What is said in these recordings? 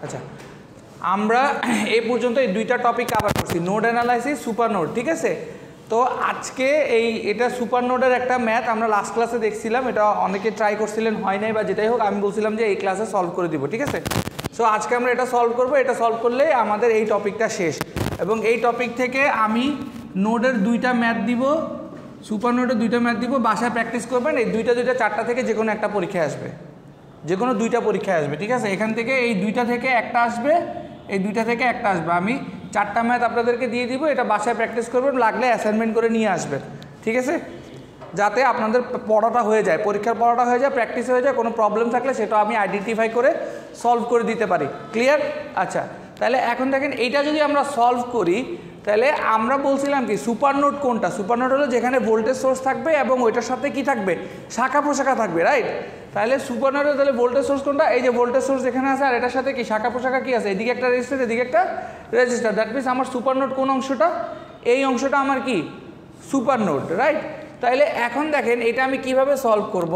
আচ্ছা, আমরা এই পর্যন্ত এই দুইটা টপিক কভার করছি, নোড অ্যানালাইসিস, সুপার নোড, ঠিক আছে। তো আজকে এটা সুপার নোডের একটা ম্যাথ আমরা লাস্ট ক্লাসে দেখছিলাম, এটা অনেকে ট্রাই করছিলেন, হয় নাই বা যেটাই হোক, আমি বলছিলাম যে এই ক্লাসে সলভ করে দিব, ঠিক আছে। সো আজকে আমরা এটা সলভ করব, এটা সলভ করলে আমাদের এই টপিকটা শেষ। এবং এই টপিক থেকে আমি নোডের দুইটা ম্যাথ দিব, সুপার নোডের দুইটা ম্যাথ দিব, বাসায় প্র্যাকটিস করবেন। এই দুইটা চারটা থেকে যে কোনো একটা পরীক্ষায় আসবে, যে কোনো দুইটা পরীক্ষায় আসবে, ঠিক আছে। এখান থেকে এই দুইটা থেকে একটা আসবে, এই দুইটা থেকে একটা আসবে। আমি চারটা ম্যাথ আপনাদেরকে দিয়ে দিব, এটা বাসায় প্র্যাকটিস করবেন, লাগলে অ্যাসাইনমেন্ট করে নিয়ে আসবেন, ঠিক আছে, যাতে আপনাদের পড়াটা হয়ে যায়, পরীক্ষার পড়াটা হয়ে যায়, প্র্যাকটিস হয়ে যায়। কোনো প্রবলেম থাকলে সেটা আমি আইডেন্টিফাই করে সলভ করে দিতে পারি। ক্লিয়ার? আচ্ছা, তাহলে এখন দেখেন এইটা যদি আমরা সলভ করি, তাহলে আমরা বলছিলাম কি সুপার নোড কোনটা? সুপার নোড হলো যেখানে ভোল্টেজ সোর্স থাকবে এবং ওইটার সাথে কি থাকবে, শাখা প্রশাখা থাকবে, রাইট। তাহলে সুপার নোডে তাহলে ভোল্টেজ সোর্স কোনটা? এই যে ভোল্টেজ সোর্স যেখানে আছে, আর এটার সাথে কি শাখা প্রশাখা কি আছে, এদিকে একটা রেজিস্টার, এদিকে একটা রেজিস্টার। দ্যাট মিনস আমার সুপার নোড কোন অংশটা? এই অংশটা আমার কি সুপার নোড, রাইট। তাহলে এখন দেখেন এটা আমি কিভাবে সলভ করব।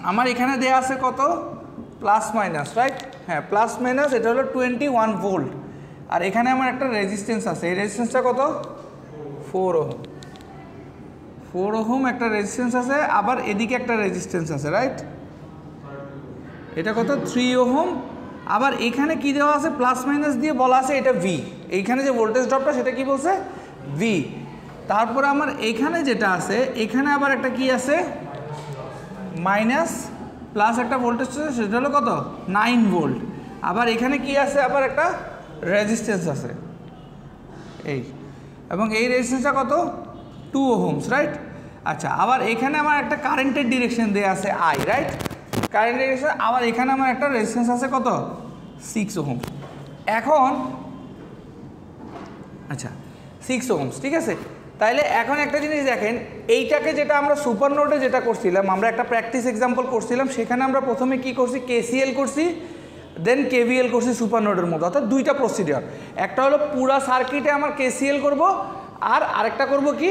আমার এখানে দেয়া আছে কত, প্লাস মাইনাস, রাইট। হ্যাঁ, প্লাস মাইনাস, এটা হলো 21 ভোল্ট। আর এখানে আমার একটা রেজিস্ট্যান্স আছে, এই রেজিস্ট্যান্সটা কত, 4 ওহম। 4 ওহম একটা রেজিস্ট্যান্স আছে, আবার এদিকে একটা রেজিস্ট্যান্স আছে, রাইট। এটা কত, 3 ওহম। আবার এখানে কি দেওয়া আছে, প্লাস মাইনাস দিয়ে বলা আছে এটা ভি। এইখানে যে ভোল্টেজ ড্রপটা সেটা কি বলছে, ভি। তারপরে আমার এখানে যেটা আছে, এখানে আবার একটা কি আছে, মাইনাস প্লাস একটা ভোল্টেজ আছে, সেটা হলো কত, 9 ভোল্ট। আবার এখানে কি আছে, আবার একটা রেজিস্ট্যান্স আছে এই, এবং এই রেজিস্ট্যান্সটা কত, 2 ওহমস, রাইট। আচ্ছা, আবার এখানে আমার একটা কারেন্টের ডিরেকশন দেওয়া আছে আই, রাইট, কারেন্টের ডিরেকশন। আবার এখানে আমার একটা রেজিস্ট্যান্স আছে কত, 6 ওহমস। এখন আচ্ছা 6 ওহমস, ঠিক আছে। তাইলে এখন একটা জিনিস দেখেন, এইটাকে যেটা আমরা সুপার নোডে যেটা করছিলাম, আমরা একটা প্র্যাকটিস এক্সাম্পল করছিলাম, সেখানে আমরা প্রথমে কি করছি, কেসিএল করছি, দেন কেভিএল করছি সুপার নোডের মধ্যে, অর্থাৎ দুইটা প্রসিডিওর। একটা হলো পুরা সার্কিটে আমার কেসিএল করব, আর আরেকটা করব কি,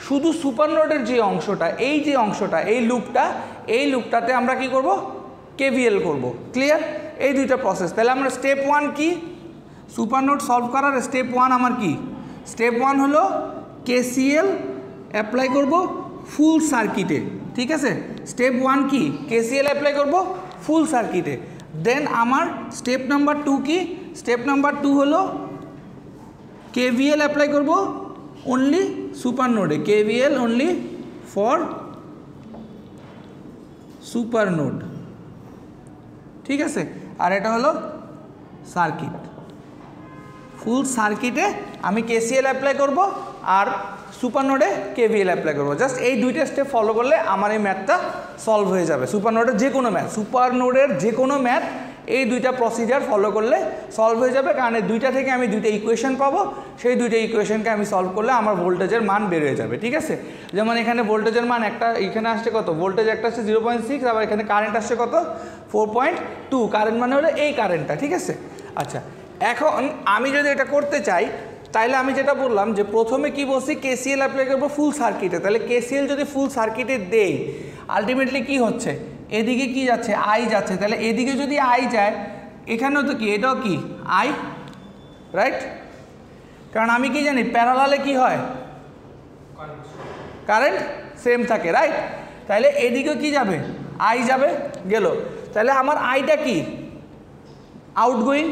শুধু সুপার নোডের যে অংশটা, এই যে অংশটা, এই লুপটাতে আমরা কি করব, কেভিএল করব। ক্লিয়ার? এই দুইটা প্রসেস। তাহলে আমরা স্টেপ 1 কি, সুপার নোড সলভ করার স্টেপ 1 আমার কি, স্টেপ 1 হলো কেসিএল অ্যাপ্লাই করব ফুল সার্কিটে, ঠিক আছে। স্টেপ 1 কি, কেসিএল অ্যাপ্লাই করব ফুল সার্কিটে। দেন আমার স্টেপ নাম্বার 2 কি, স্টেপ নাম্বার 2 হলো কেভিএল অ্যাপ্লাই করব অনলি সুপার নোডে, KVL only for super node, ঠিক আছে। আর এটা হলো সার্কিট, ফুল সার্কিটে আমি কেসিএল অ্যাপ্লাই করব আর সুপার নোডে কেভিএল অ্যাপ্লাই করবো। জাস্ট এই দুইটা স্টেপ ফলো করলে আমার এই ম্যাথটা সলভ হয়ে যাবে। সুপার নোডের যে কোনো ম্যাথ, সুপার নোডের যে কোনো ম্যাথ এই দুইটা প্রসিজার ফলো করলে সলভ হয়ে যাবে, কারণ এই দুইটা থেকে আমি দুইটা ইকুয়েশন পাবো, সেই দুইটা ইকুয়েশনকে আমি সলভ করলে আমার ভোল্টেজের মান বের হয়ে যাবে, ঠিক আছে। যেমন এখানে ভোল্টেজের মান একটা, এখানে আসছে কত, ভোল্টেজ একটা আসছে 0.6, আবার এখানে কারেন্ট আসছে কত, 4.2। কারেন্ট মানে হলো এই কারেন্টটা, ঠিক আছে। আচ্ছা, এখন আমি যদি এটা করতে চাই, তাইলে আমি যেটা বললাম যে প্রথমে কি বলছি, কেসিএল অ্যাপ্লাই করবো ফুল সার্কিটে। তাহলে কেসিএল যদি ফুল সার্কিটে দেই, আলটিমেটলি কি হচ্ছে, এদিকে কি যাচ্ছে, আই যাচ্ছে। তাহলে এদিকে যদি আই যায়, এখানেও তো কি, এটাও কি আই, রাইট। কারণ আমি কি জানি, প্যারালালে কি হয়, কারেন্ট সেম থাকে, রাইট। তাহলে এদিকেও কি যাবে, আই যাবে, গেল। তাহলে আমার আইটা কি, আউটগোয়িং।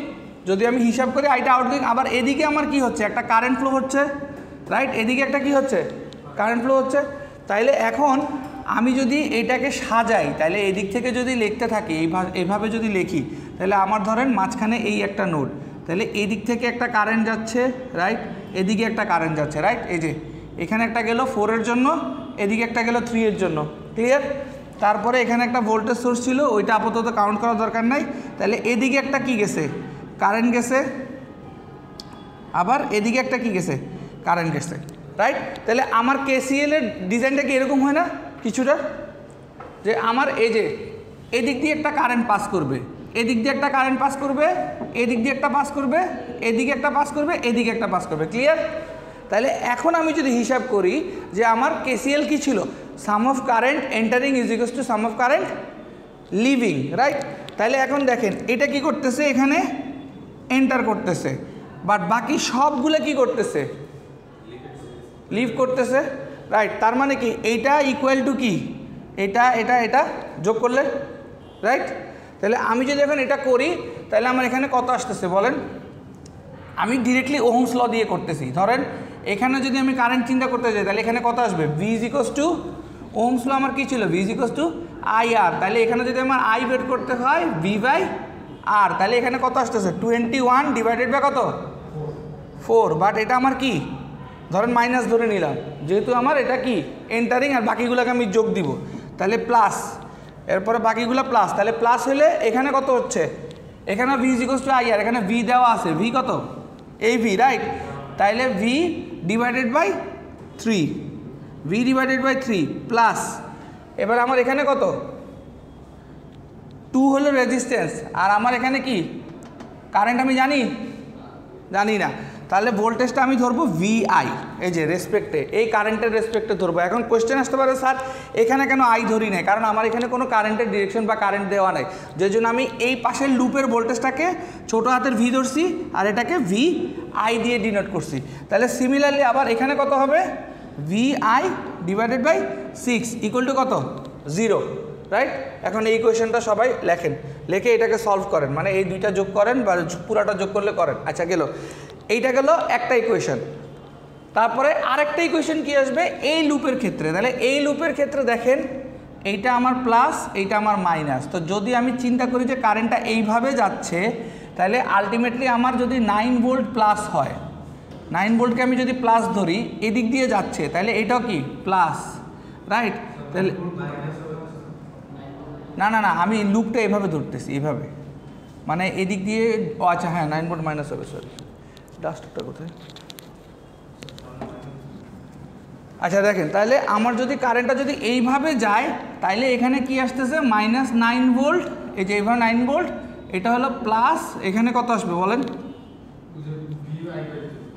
যদি আমি হিসাব করি আইটা আউটগোয়িং। আবার এদিকে আমার কি হচ্ছে, একটা কারেন্ট ফ্লো হচ্ছে, রাইট। এদিকে একটা কি হচ্ছে, কারেন্ট ফ্লো হচ্ছে। তাইলে এখন আমি যদি এটাকে সাজাই, তাহলে এদিক থেকে যদি লিখতে থাকি, এইভাবে যদি লিখি, তাহলে আমার ধরেন মাঝখানে এই একটা নোড, তাহলে এদিক থেকে একটা কারেন্ট যাচ্ছে, রাইট, এদিকে একটা কারেন্ট যাচ্ছে, রাইট। এই যে এখানে একটা গেল 4 এর জন্য, এদিকে একটা গেল 3 এর জন্য, ক্লিয়ার। তারপরে এখানে একটা ভোল্টেজ সোর্স ছিল, ওইটা আপাতত কাউন্ট করার দরকার নাই। তাহলে এদিকে একটা কি গেছে, কারেন্ট গেছে, আবার এদিকে একটা কি গেছে, কারেন্ট গেছে, রাইট। তাহলে আমার কেসিএল এর ডিজাইনটা কি এরকম হয় না কিছুটা, যে আমার এই যে এদিক দিয়ে একটা কারেন্ট পাস করবে, এদিক দিয়ে একটা কারেন্ট পাস করবে, এদিক দিয়ে একটা পাস করবে, এদিকে একটা পাস করবে, এদিকে একটা পাস করবে, ক্লিয়ার। তাহলে এখন আমি যদি হিসাব করি যে আমার কেসিএল কি ছিল, sum of current entering is equals to sum of current leaving, right. তাহলে এখন দেখেন এটা কি করতেছে, এখানে এন্টার করতেছে, বাট বাকি সবগুলো কি করতেছে, লিভ করতেছে, রাইট। তার মানে কি এইটা ইকুয়াল টু কি, এটা এটা এটা যোগ করলে, রাইট। তাহলে আমি যদি এখন এটা করি তাহলে আমার এখানে কত আসতেছে বলেন, আমি ডিরেক্টলি ওহমস ল দিয়ে করতেছি। ধরেন এখানে যদি আমি কারেন্ট চিন্তা করতে যাই তাহলে এখানে কত আসবে, V is equals to Ohm's law আমার কী ছিল, V is equals to IR। তাহলে এখানে যদি আমার I বের করতে হয় V/R, তাহলে এখানে কত আসতেছে 21 ডিভাইডেড বাই কত 4, বাট এটা আমার কি ধরেন মাইনাস ধরে নিলাম, যেহেতু আমার এটা কি এন্টারিং আর বাকিগুলোকে আমি যোগ দিব, তাহলে প্লাস, এরপরে বাকিগুলো প্লাস, তাহলে প্লাস হলে এখানে কত হচ্ছে, এখানে V is equals to IR, এখানে V দেওয়া আছে, V কত এই V, রাইট। তাইলে V divided by 3, V divided by 3 plus, এবার আমার এখানে কত 2 হলো রেজিস্ট্যান্স, আর আমার এখানে কি কারেন্ট আমি জানি না, তাহলে ভোল্টেজটা আমি ধরবো VI, এই যে রেসপেক্টে, এই কারেন্টের রেসপেক্টে ধরবো। এখন কোয়েশ্চেন আসতে পারে স্যার এখানে কেন I ধরি নাই, কারণ আমার এখানে কোনো কারেন্টের ডিরেকশন বা কারেন্ট দেওয়া নাই, যে জন্য আমি এই পাশের লুপের ভোল্টেজটাকে ছোটো হাতের V ধরছি আর এটাকে VI দিয়ে ডিনোট করছি। তাহলে সিমিলারলি আবার এখানে কত হবে, VI divided by 6 equal to কত 0, রাইট। এখন এই ইকুয়েশনটা সবাই লেখেন, লিখে এটাকে সলভ করেন, মানে এই দুইটা যোগ করেন বা পুরাটা যোগ করলে করেন। আচ্ছা গেল, এইটা গেল একটা ইকুয়েশন। তারপরে আরেকটা ইকুয়েশন কি আসবে এই লুপের ক্ষেত্রে, তাহলে এই লুপের ক্ষেত্রে দেখেন এইটা আমার প্লাস, এইটা আমার মাইনাস। তো যদি আমি চিন্তা করি যে কারেন্টটা এইভাবে যাচ্ছে, তাহলে আলটিমেটলি আমার যদি 9 ভোল্ট প্লাস হয়, 9 ভোল্টকে আমি যদি প্লাস ধরি, এদিক দিয়ে যাচ্ছে, তাহলে এটাও কি প্লাস, রাইট। তাহলে না না না, আমি লুপটা এভাবে ধরতেছি, এভাবে, মানে এদিক দিয়ে, ও আচ্ছা হ্যাঁ 9 ভোল্ট মাইনাস হবে, সরি ডাস্টারটা কোথায়, আচ্ছা দেখেন, তাহলে আমার যদি কারেন্টটা যদি এইভাবে যায়, তাইলে এখানে কি আসতেছে -9 ভোল্ট, এই যে এইভাবে 9 ভোল্ট, এটা হলো প্লাস, এখানে কত আসবে বলেন,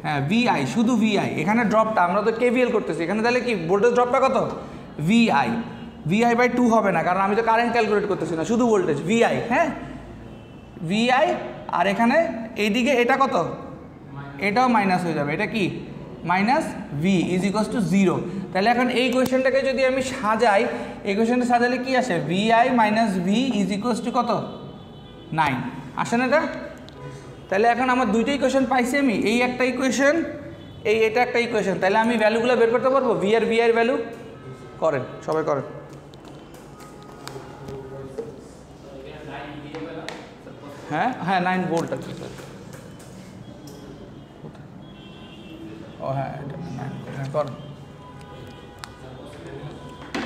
হ্যাঁ VI, শুধু VI, এখানে ড্রপটা আমরা তো KVL করতেছি এখানে, তাহলে কি ভোল্টেজ ড্রপটা কত VI বাই 2 হবে না, কারণ আমি তো কারেন্ট ক্যালকুলেট করতেছি না, শুধু ভোল্টেজ VI, হ্যাঁ VI, আর এখানে এইদিকে এটা কত, এটাও মাইনাস হয়ে যাবে, এটা কি minus V is equals to 0। তাহলে এখন এই কোয়েশ্চেনটাকে যদি আমি সাজাই, এই কোয়েশ্চেনটা সাজালে কি আসে, VI minus V is equals two কত 9, আসে না এটা। তাহলে এখন আমার দুইটা ইকুয়েশন পাইছি আমি, এই একটা ইকুয়েশন, এটা একটা ইকুয়েশন, তাহলে আমি ভ্যালুগুলো বের করতে পারবো, V আর VI এর ভ্যালু, করেন সবাই করেন। হ্যাঁ হ্যাঁ 9 ভোল্ট আছে স্যার, ও হ্যাঁ এটা 9 ভোল্ট, হ্যাঁ করেন,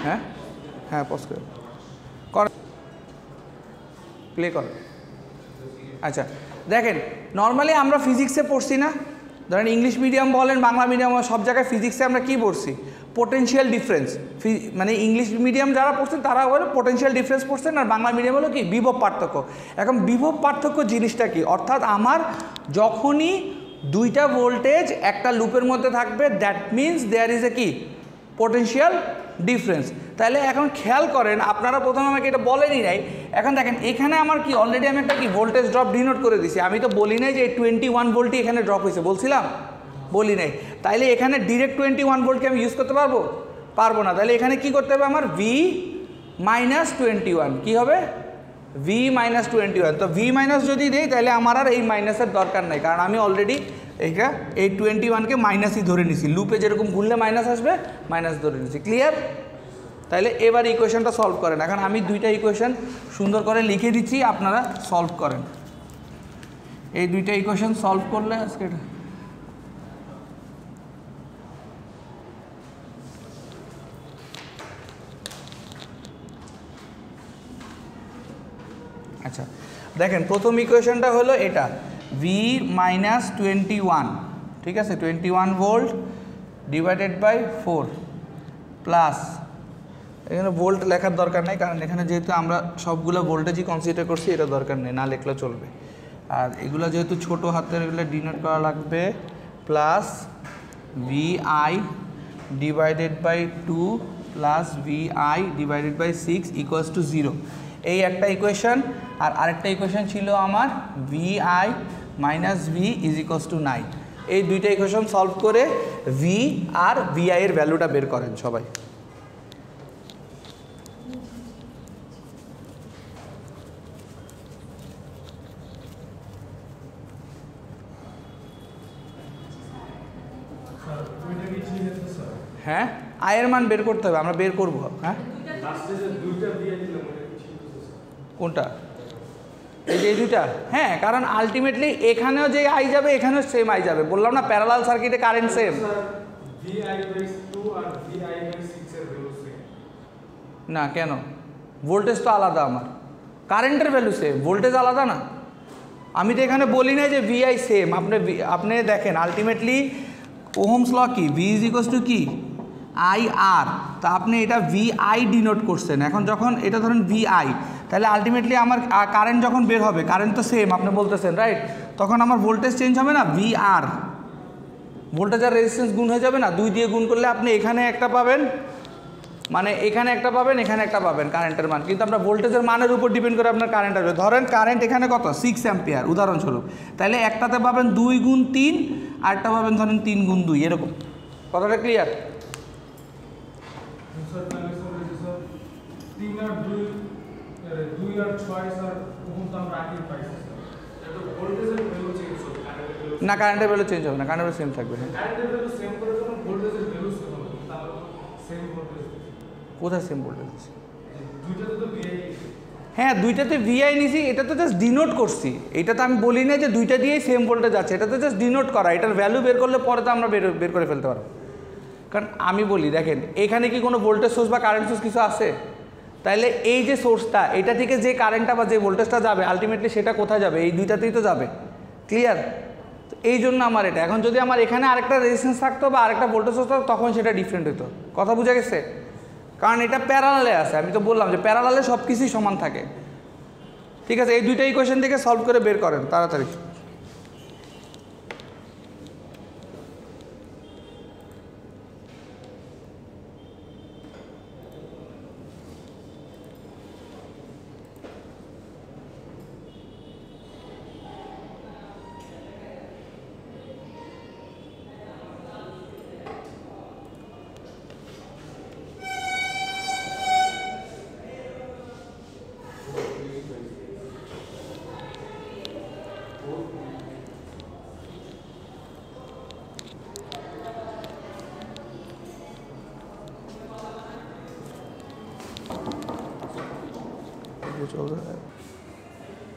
হ্যাঁ হ্যাঁ পজ করে করেন, প্লে করেন। আচ্ছা দেখেন, নর্মালি আমরা ফিজিক্সে পড়ছি না, ধরেন ইংলিশ মিডিয়াম বলেন বাংলা মিডিয়াম, সব জায়গায় ফিজিক্সে আমরা কী পড়ছি, পোটেনশিয়াল ডিফারেন্স, মানে ইংলিশ মিডিয়াম যারা পড়ছেন তারা হলো পোটেনশিয়াল ডিফারেন্স পড়ছেন, আর বাংলা মিডিয়াম হলো কি বিভব পার্থক্য। এখন বিভব পার্থক্য জিনিসটা কি, অর্থাৎ আমার যখনই দুইটা ভোল্টেজ একটা লুপের মধ্যে থাকবে, that means there is a কি পোটেনশিয়াল ডিফারেন্স। তাহলে এখন খেয়াল করেন, আপনারা প্রথমে আমাকে এটা বলেনই নাই, এখন দেখেন এখানে আমার কি অলরেডি আমি একটা কি ভোল্টেজ ড্রপ ডিনোট করে দিছি, আমি তো বলি নাই যে 21 ভোল্টই এখানে ড্রপ হয়েছে, বলছিলাম বলি নাই। তাইলে এখানে ডিরেক্ট 21 ভোল্টকে আমি ইউজ করতে পারবো না, তাহলে এখানে কি করতে হবে আমার V মাইনাস 21, কী হবে V মাইনাস 21। তো V মাইনাস যদি দেই তাহলে আমার আর এই মাইনাসের দরকার নাই, কারণ আমি অলরেডি এইটা এই 21কে মাইনাসই ধরে নিছি, লুপে যেরকম ঘুরলে মাইনাস আসবে মাইনাস ধরে নিছি, ক্লিয়ার। তাহলে এবার ইকুয়েশনটা সলভ করেন। এখন আমি দুইটা ইকুয়েশন সুন্দর করে লিখে দিচ্ছি, আপনারা সলভ করেন। এই দুইটা ইকুয়েশন সলভ করলে আজকে আচ্ছা দেখেন, প্রথম ইকুয়েশনটা হলো এটা V মাইনাস 21, ঠিক আছে 21 ভোল্ট ডিভাইডেড বাই 4 প্লাস, এখানে ভোল্ট লেখার দরকার নেই, কারণ এখানে যেহেতু আমরা সবগুলো ভোল্টেজই কনসিডার করছি, এটা দরকার নেই, না লিখলে চলবে। আর এগুলো যেহেতু ছোটো হাতের, এগুলো ডিনোট করা লাগবে, plus VI divided by 2 plus VI divided by 6 equals to 0। এই একটা ইকুয়েশন। আর আরেকটা ইকুয়েশন ছিল আমার V I minus V is equals to 9। এই দুইটা ইকুয়েশন সলভ করে ভি আর ভিআই এর ভ্যালুটা বের করেন সবাই। হ্যাঁ আয়ের মান বের করতে হবে, আমরা বের করবো। হ্যাঁ কোনটা? এই যে এই দুইটা, হ্যাঁ কারণ আলটিমেটলি এখানেও যে আই যাবে এখানেও সেম আই যাবে, বললাম না প্যারালাল সার্কিটে কারেন্ট সেম। না কেন? ভোল্টেজ তো আলাদা, আমার কারেন্টের ভ্যালু সেম, ভোল্টেজ আলাদা না। আমি তো এখানে বলি না যে ভিআই সেম। আপনি দেখেন আলটিমেটলি ওহমস ল কি, ভি ইজ ইকুয়ালস টু কি আই আর, তা আপনি এটা ভিআই ডিনোট করছেন। এখন যখন এটা ধরেন ভিআই, তাহলে আলটিমেটলি আমার কারেন্ট যখন বের হবে, কারেন্ট তো সেম আপনি বলতেছেন রাইট, তখন আমার ভোল্টেজ চেঞ্জ হবে না, ভি আর ভোল্টেজ আর রেজিস্ট্যান্স গুণ হয়ে যাবে না, 2 দিয়ে গুণ করলে আপনি এখানে একটা পাবেন, মানে এখানে একটা পাবেন, এখানে একটা পাবেন কারেন্টের মান, কিন্তু আমরা ভোল্টেজের মানের উপর ডিপেন্ড করে আপনার কারেন্ট আসবে। ধরেন কারেন্ট এখানে কত 6 অ্যাম্পিয়ার উদাহরণস্বরূপ, তাহলে একটাতে পাবেন 2 গুণ 3, আরেকটা পাবেন ধরেন 3 গুণ 2, এরকম। কথাটা ক্লিয়ার? না কারেন্টের ভ্যালু চেঞ্জ হবে না, কারেন্টের ভ্যালু সেম থাকবে। কোথায় সেম ভোল্টেজ? হ্যাঁ দুইটাতে ভিআই নিছি, এটা তো জাস্ট ডিনোট করছি, এটা তো আমি বলি না যে দুইটা দিয়েই সেম ভোল্টেজ আছে, এটা তো জাস্ট ডিনোট করা, এটার ভ্যালু বের করলে পরে তো আমরা বের করে ফেলতে পারবো। কারণ আমি বলি দেখেন এখানে কি কোনো ভোল্টেজ সোর্স বা কারেন্ট সোর্স কিছু আছে? তাহলে এই যে সোর্সটা, এটা থেকে যে কারেন্টটা বা যে ভোল্টেজটা যাবে আলটিমেটলি সেটা কোথায় যাবে? এই দুইটাতেই তো যাবে। ক্লিয়ার? তো এই জন্য আমার এটা, এখন যদি আমার এখানে আরেকটা রেজিস্ট্যান্স থাকতো বা আরেকটা ভোল্টেজ সোর্স থাকতো তখন সেটা ডিফারেন্ট হতো। কথা বোঝা গেছে? কারণ এটা প্যারালালে আছে, আমি তো বললাম যে প্যারালালে সব কিছুই সমান থাকে। ঠিক আছে, এই দুইটা ইকুয়েশন থেকে সলভ করে বের করেন তাড়াতাড়ি।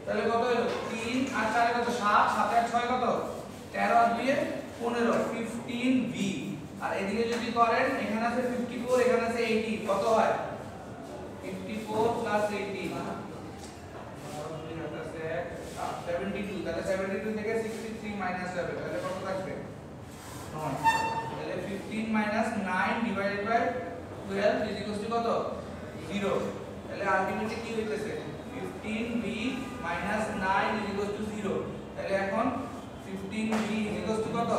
তাহলে কত হলো? 3 আর 4 কত? 7, 7 আর 6 কত? 13 আর 2 15, 15 ভি। আর এদিকে যদি করেন এখানে আছে 54, এখানে আছে 80, কত হয়? 54 প্লাস 80 72, তাহলে 72 থেকে 63 মাইনাস যাবে, তাহলে কত থাকবে? 9। তাহলে 15 minus 9 divided by 12 is equal to কত? 0। তাহলে আলটিমেটলি কি হইতেছে? 15v minus 9 is equal to 0. তাহলে এখন 15v is equal to কত?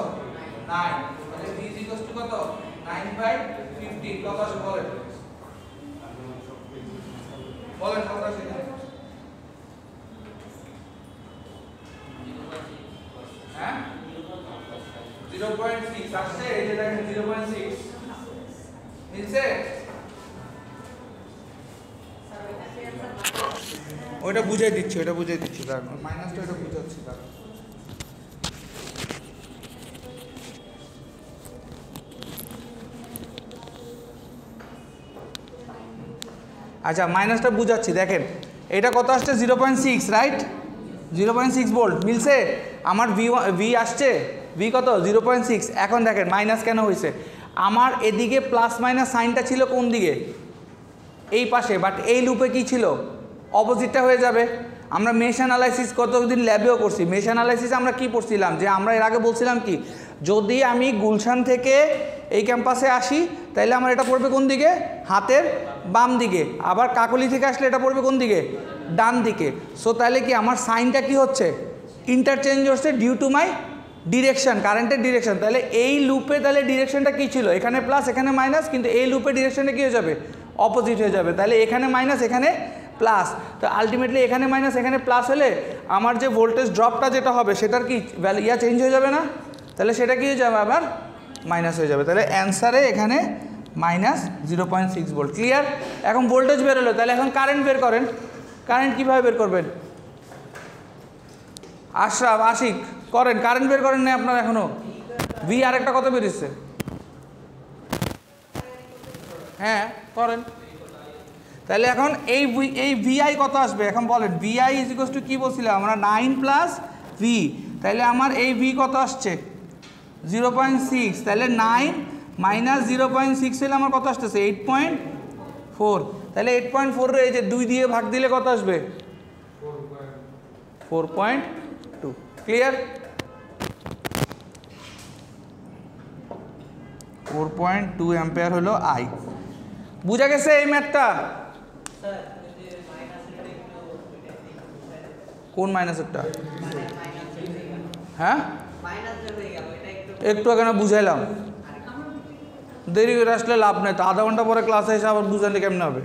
9। তাহলে v is equal to কত? 9/15। কত আসে বলেন? বলেন কত আসে? হ্যাঁ 0.6 আসছে, এই যে দেখেন 0.6 মিলছে। ওইটা বুঝাই দিচ্ছি, তার মাইনাসটা ওটা বুঝাচ্ছি তার। আচ্ছা মাইনাসটা বুঝাচ্ছি, দেখেন এটা কত আসছে? 0.6 রাইট, 0.6 ভোল্ট মিলছে। আমার ভি আসছে, ভি কত? 0.6। এখন দেখেন মাইনাস কেন হয়েছে? আমার এদিকে প্লাস মাইনাস সাইনটা ছিল কোন দিকে? এই পাশে, বাট এই লুপে কি ছিল? অপোজিটটা হয়ে যাবে। আমরা মেশ অ্যানালাইসিস কতদিন ল্যাবেও করছি। মেশ অ্যানালাইসিস আমরা কি পড়ছিলাম? যে আমরা এর আগে বলছিলাম কি, যদি আমি গুলশান থেকে এই ক্যাম্পাসে আসি তাহলে আমার এটা পড়বে কোন দিকে? হাতের বাম দিকে। আবার কাকলি থেকে আসলে এটা পড়বে কোন দিকে? ডান দিকে। সো তাহলে কি আমার সাইনটা কি হচ্ছে? ইন্টারচেঞ্জ হচ্ছে ডিউ টু মাই ডিরেকশন, কারেন্টের ডিরেকশন। তাহলে এই লুপে তাহলে ডিরেকশনটা কী ছিল? এখানে প্লাস এখানে মাইনাস, কিন্তু এই লুপে ডিরেকশনটা কী হয়ে যাবে? অপোজিট হয়ে যাবে। তাহলে এখানে মাইনাস এখানে প্লাস। তো আলটিমেটলি এখানে মাইনাস এখানে প্লাস হলে আমার যে ভোল্টেজ ড্রপটা যেটা হবে সেটার কি ভ্যালু চেঞ্জ হয়ে যাবে না? তাহলে সেটা কি হয়ে যাবে আবার মাইনাস হয়ে যাবে। তাহলে অ্যান্সারে এখানে -0.6 ভোল্ট। ক্লিয়ার? এখন ভোল্টেজ বেরোলো, তাহলে এখন কারেন্ট বের করেন। কারেন্ট কীভাবে বের করবেন? আশরাফ, আশিক করেন, কারেন্ট বের করেন না আপনার এখনও? ভি আরেকটা কত বেরিয়েছে? হ্যাঁ করেন। তাহলে এখন এই ভিআই কত আসবে এখন বলেন? ভিআই ইজ ইকুয়ালস টু কী বলছিলাম আমরা? 9 প্লাস ভি। তাহলে আমার এই ভি কত আসছে? 0.6। তাহলে 9 মাইনাস 0.6 হলে আমার কত আসতেছে? 8.4। তাহলে 8.4 এই যে 2 দিয়ে ভাগ দিলে কত আসবে? 4.2। ক্লিয়ার? 4.2 অ্যাম্পিয়ার হলো আই। বুঝা গেছে এই ম্যাথটা? কোন মাইনাসেরটা? হ্যাঁ একটু এখানে বুঝাইলাম, দেরি করে আসলে লাভ নেই। তো আধা ঘন্টা পরে ক্লাসে এসে আবার বুঝালে কেমন হবে?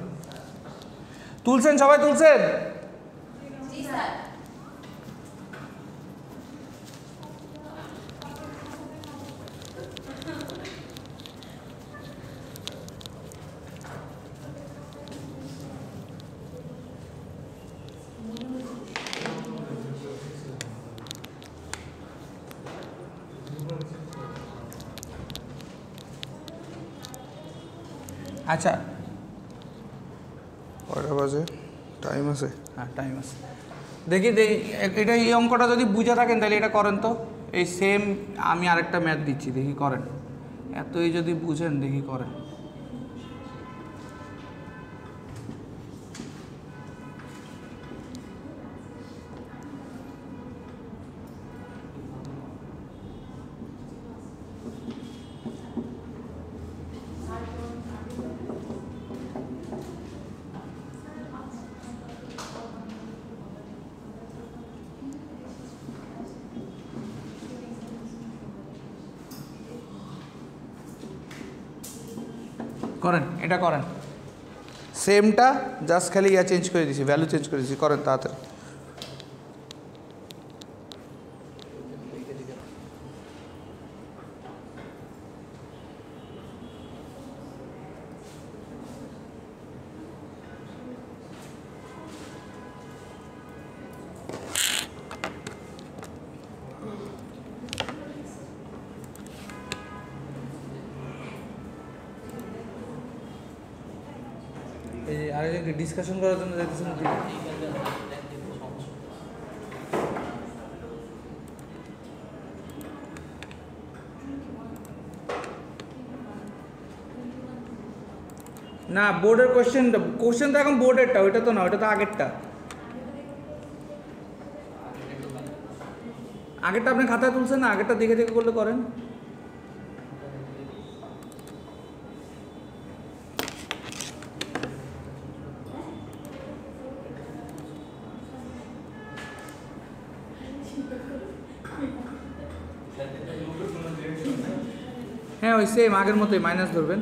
তুলছেন সবাই? তুলছেন? আচ্ছা কয়টা বাজে? টাইম আছে? হ্যাঁ টাইম আছে। দেখি এটা এই অঙ্কটা যদি বুঝে থাকেন তাহলে এটা করেন তো। এই সেম আমি আরেকটা ম্যাথ দিচ্ছি, দেখি করেন। এতই যদি বুঝেন দেখি করেন। করেন, এটা করেন। সেমটা জাস্ট খালি চেঞ্জ করে দিয়েছি, ভ্যালু চেঞ্জ করে দিয়েছি। করেন তাড়াতাড়ি। এই যে আরেকজনকে ডিসকাশন করার জন্য যাইতেছেন কি? না বোর্ডের কোশ্চেন তো এখন বোর্ডেরটা, ওইটা তো না, ওইটা তো আগেরটা। আগেরটা আপনি খাতায় তুলছেন না? আগেরটা দেখে দেখে করলে করেন। হ্যাঁ ওই সেম আগের মতোই মাইনাস ধরবেন।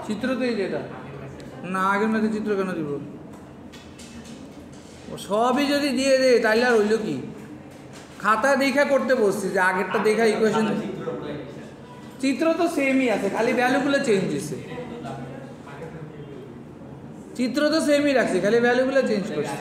চিত্র তো এই যেটা না, আগের ম্যাথে চিত্র কেন দিব? সবই যদি দিয়ে দে তাইলে আর হইল কি? খাতা দেখা করতে বসছি, যে আগেরটা দেখা ইকুয়েশন। চিত্র তো সেমই আছে, খালি ভ্যালুগুলো চেঞ্জ হয়েছে। চিত্র তো সেমই রাখছি, খালি ভ্যালুগুলো চেঞ্জ করছি।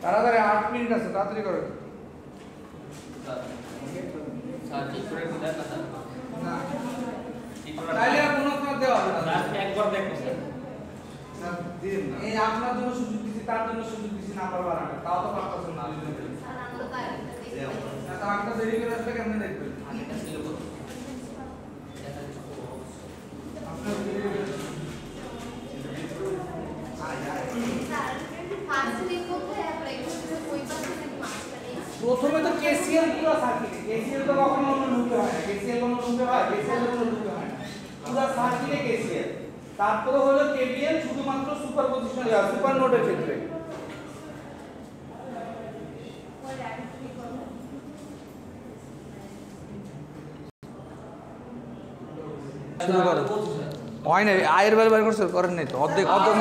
তাড়াতাড়ি 8 মিনিট আছে, তাড়াতাড়ি করো। তাইলে আর কোনো কাজ দেওয়া হবে না, একবার দেখো স্যার। এই আপনার জন্য সুযোগ দিছি, তার জন্য সুযোগ দিছি না পারবার না, তাও তো পারতেছেন না। স্যার আমরা তো একটা দেরি করে আসলে কেমনে দেখবেন? আগেটা ছিল বলো আপনার দেরি করে প্রথমে তো কেসিএল পুরো সার্কিটে, কেসিএল তো কখনো অন্য লুপে হয় না, কেসিএল কোনো লুপে হয়, কেসিএল কোনো লুপে হয় না, পুরো সার্কিটে কেসিএল। তারপরে হলো কেভিএল শুধুমাত্র সুপারপজিশন সুপার নোডের ক্ষেত্রে। শুরু করো। হয় না আয়ের বেল বের করছে, করেন নাই তো, অর্ধেক অর্ধেক।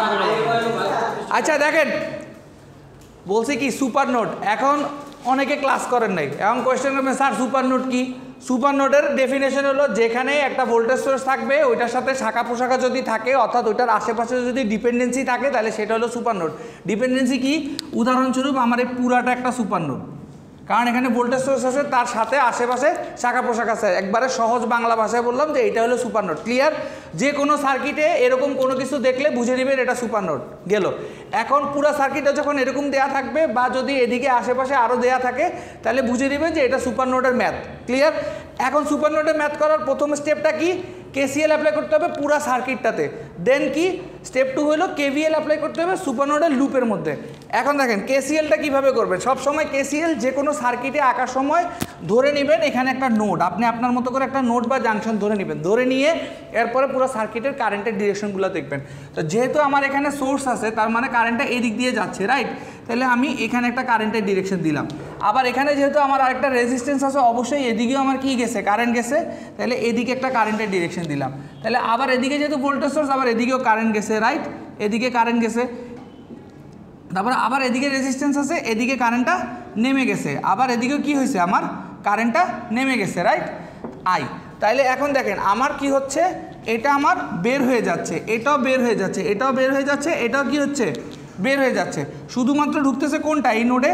আচ্ছা দেখেন বলছি কি সুপার নোড, এখন অনেকে ক্লাস করেন নাই, এখন কোয়েশ্চেন করবেন স্যার সুপার নোড কি? সুপার নোডের ডেফিনেশন হলো যেখানে একটা ভোল্টেজ সোর্স থাকবে, ওইটার সাথে শাখা প্রশাখা যদি থাকে, অর্থাৎ ওইটার আশেপাশে যদি ডিপেন্ডেন্সি থাকে, তাহলে সেটা হলো সুপার নোড। ডিপেন্ডেন্সি কি? উদাহরণস্বরূপ আমার এই পুরাটা একটা সুপার নোড, কারণ এখানে ভোল্টেজ সোর্স আছে, তার সাথে আশেপাশে শাখা প্রশাখা আছে। একবারে সহজ বাংলা ভাষায় বললাম যে এটা হলো সুপার নোড। ক্লিয়ার? যে কোনো সার্কিটে এরকম কোনো কিছু দেখলে বুঝে নেবেন এটা সুপার নোড গেল। এখন পুরো সার্কিটে যখন এরকম দেয়া থাকবে, বা যদি এদিকে আশেপাশে আরও দেয়া থাকে, তাহলে বুঝে নেবেন যে এটা সুপার নোডের ম্যাথ। ক্লিয়ার? এখন সুপার নোডের ম্যাথ করার প্রথম স্টেপটা কি? কেসিএল অ্যাপ্লাই করতে হবে পুরা সার্কিটটাতে। দেন কি স্টেপ 2 হলো কেভিএল অ্যাপ্লাই করতে হবে সুপার নোডের লুপের মধ্যে। এখন দেখেন কেসিএলটা কিভাবে করবেন। সব সময় কেসিএল যে কোনো সার্কিটে আঁকার সময় ধরে নেবেন এখানে একটা নোড, আপনি আপনার মতো করে একটা নোড বা জাংশন ধরে নেবেন। ধরে নিয়ে এরপরে পুরো সার্কিটের কারেন্টের ডিরেকশনগুলো দেখবেন। তো যেহেতু আমার এখানে সোর্স আছে, তার মানে কারেন্টটা এদিক দিয়ে যাচ্ছে, রাইট? তাহলে আমি এখানে একটা কারেন্টের ডিরেকশন দিলাম। আবার এখানে যেহেতু আমার আরেকটা রেজিস্ট্যান্স আছে, অবশ্যই এদিকেও আমার কি গেছে? কারেন্ট গেছে। তাহলে এদিকে একটা কারেন্টের ডিরেকশন দিলাম। তাহলে আবার এদিকে যেহেতু ভোল্টেজ সোর্স, আবার এদিকেও কারেন্ট গেছে, রাইট? এদিকে কারেন্ট গেছে। তারপরে আবার এদিকে রেজিস্ট্যান্স আছে, এদিকে কারেন্টটা নেমে গেছে। আবার এদিকেও কি হয়েছে? আমার কারেন্টটা নেমে গেছে, রাইট? আই। তাইলে এখন দেখেন আমার কি হচ্ছে, এটা আমার বের হয়ে যাচ্ছে, এটাও বের হয়ে যাচ্ছে, এটাও বের হয়ে যাচ্ছে, এটাও কি হচ্ছে? বের হয়ে যাচ্ছে। শুধুমাত্র ঢুকতেছে কোনটা? এই নোডে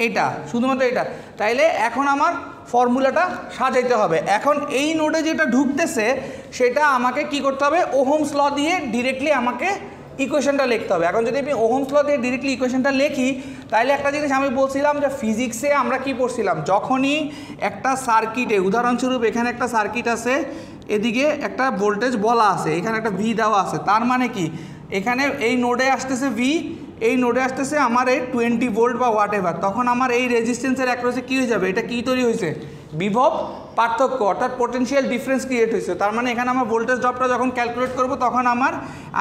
এটা, শুধুমাত্র এটা। তাইলে এখন আমার ফর্মুলাটা সাজাইতে হবে। এখন এই নোডে যেটা ঢুকতেছে সেটা আমাকে কি করতে হবে? ওহমস ল দিয়ে ডিরেক্টলি আমাকে ইকুয়েশনটা লিখতে হবে। এখন যদি আমি ওহমস ল দিয়ে ডিরেক্টলি ইকুয়েশনটা লিখি, তাহলে একটা জিনিস আমি বলছিলাম যে ফিজিক্সে আমরা কি পড়ছিলাম, যখনই একটা সার্কিটে, উদাহরণস্বরূপ এখানে একটা সার্কিট আছে, এদিকে একটা ভোল্টেজ বলা আছে, এখানে একটা ভি দেওয়া আছে, তার মানে কি এখানে এই নোডে আসতেছে ভি, এই নোডে আসতেছে আমার এই 20 ভোল্ট বা হোয়াট এভার, তখন আমার এই রেজিস্ট্যান্সের অ্যাক্রসে কী হয়ে যাবে? এটা কী তৈরি হয়েছে? বিভব পার্থক্য, অর্থাৎ পোটেনশিয়াল ডিফারেন্স ক্রিয়েট হয়েছে। তার মানে এখানে আমার ভোল্টেজ ড্রপটা যখন ক্যালকুলেট করব, তখন আমার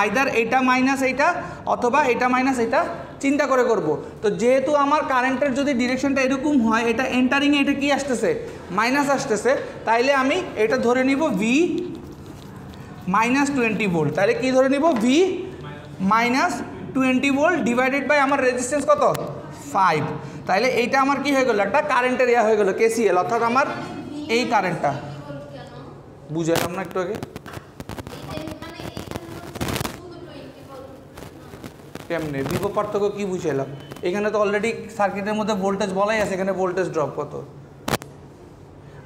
আইদার এইটা মাইনাস এইটা অথবা এটা মাইনাস এটা চিন্তা করে করব। তো যেহেতু আমার কারেন্টের যদি ডিরেকশনটা এরকম হয়, এটা এন্টারিংয়ে এটা কি আসতেছে? মাইনাস আসতেছে। তাইলে আমি এটা ধরে নিব ভি মাইনাস 20 ভোল্ট। তাহলে কি ধরে নিব? V minus 20 volt divided by আমার রেজিস্ট্যান্স কত? 5। তাহলে এইটা আমার কি হয়ে গেল? একটা কারেন্টের ইয়া হয়ে গেল, কেসিএল, অর্থাৎ আমার এই কারেন্টটা। বুঝালাম না একটু আগে? কেমনে বিভব পার্থক্য কি বুঝালাম? এখানে তো অলরেডি সার্কিটের মধ্যে ভোল্টেজ বলাই আছে, এখানে ভোল্টেজ ড্রপ কত?